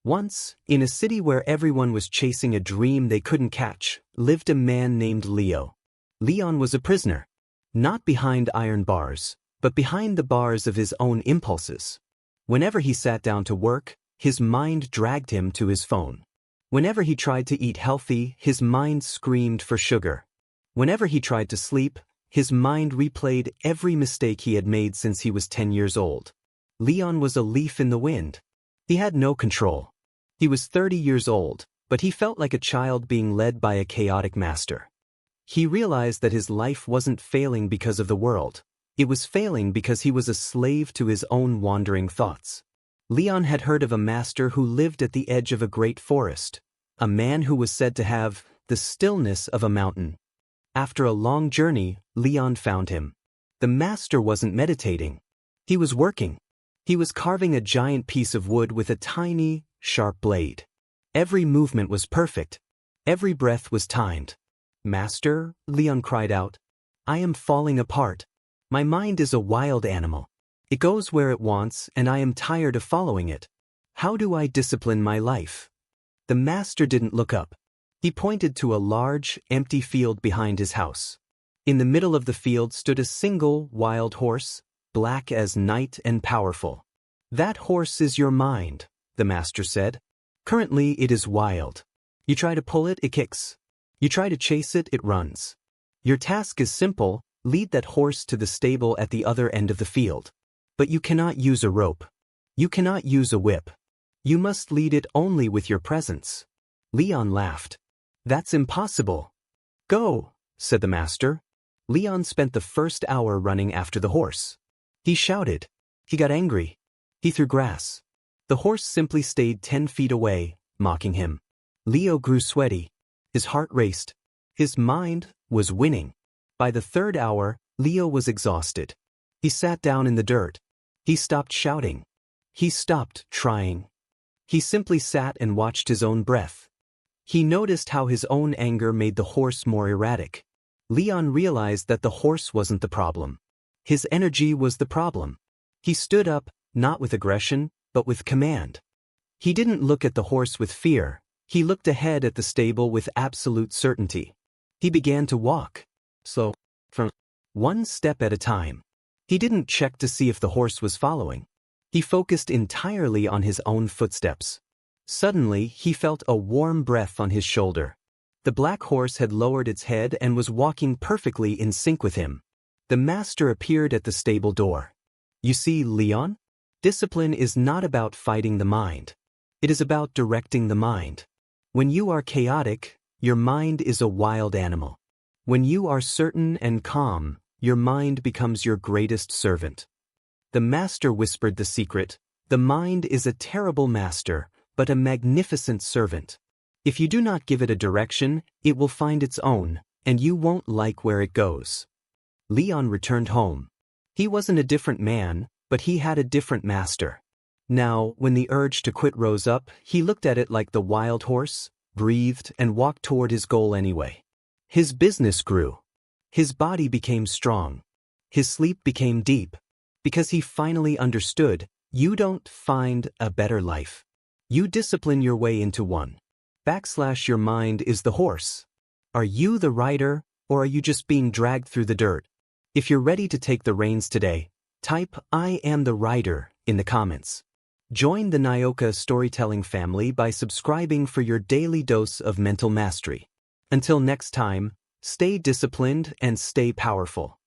Once, in a city where everyone was chasing a dream they couldn't catch, lived a man named Leo. Leon was a prisoner. Not behind iron bars, but behind the bars of his own impulses. Whenever he sat down to work, his mind dragged him to his phone. Whenever he tried to eat healthy, his mind screamed for sugar. Whenever he tried to sleep, his mind replayed every mistake he had made since he was 10 years old. Leon was a leaf in the wind. He had no control. He was 30 years old, but he felt like a child being led by a chaotic master. He realized that his life wasn't failing because of the world. It was failing because he was a slave to his own wandering thoughts. Leon had heard of a master who lived at the edge of a great forest, a man who was said to have the stillness of a mountain. After a long journey, Leon found him. The master wasn't meditating. He was working. He was carving a giant piece of wood with a tiny, sharp blade. Every movement was perfect. Every breath was timed. "Master," Leon cried out, "I am falling apart. My mind is a wild animal. It goes where it wants, and I am tired of following it. How do I discipline my life?" The master didn't look up. He pointed to a large, empty field behind his house. In the middle of the field stood a single, wild horse, black as night and powerful. "That horse is your mind," the master said. "Currently it is wild. You try to pull it, it kicks. You try to chase it, it runs. Your task is simple: lead that horse to the stable at the other end of the field. But you cannot use a rope. You cannot use a whip. You must lead it only with your presence." Leon laughed. "That's impossible." "Go," said the master. Leon spent the first hour running after the horse. He shouted. He got angry. He threw grass. The horse simply stayed 10 feet away, mocking him. Leo grew sweaty. His heart raced. His mind was winning. By the third hour, Leo was exhausted. He sat down in the dirt. He stopped shouting. He stopped trying. He simply sat and watched his own breath. He noticed how his own anger made the horse more erratic. Leon realized that the horse wasn't the problem. His energy was the problem. He stood up, not with aggression, but with command. He didn't look at the horse with fear. He looked ahead at the stable with absolute certainty. He began to walk, slow, from one step at a time. He didn't check to see if the horse was following. He focused entirely on his own footsteps. Suddenly, he felt a warm breath on his shoulder. The black horse had lowered its head and was walking perfectly in sync with him. The master appeared at the stable door. "You see, Leon? Discipline is not about fighting the mind. It is about directing the mind. When you are chaotic, your mind is a wild animal. When you are certain and calm, your mind becomes your greatest servant." The master whispered the secret. The mind is a terrible master, but a magnificent servant. If you do not give it a direction, it will find its own, and you won't like where it goes. Leon returned home. He wasn't a different man, but he had a different master. Now, when the urge to quit rose up, he looked at it like the wild horse, breathed, and walked toward his goal anyway. His business grew. His body became strong. His sleep became deep. Because he finally understood, you don't find a better life. You discipline your way into one. Your mind is the horse. Are you the rider, or are you just being dragged through the dirt? If you're ready to take the reins today, type "I am the rider" in the comments. Join the Nyoka storytelling family by subscribing for your daily dose of mental mastery. Until next time, stay disciplined and stay powerful.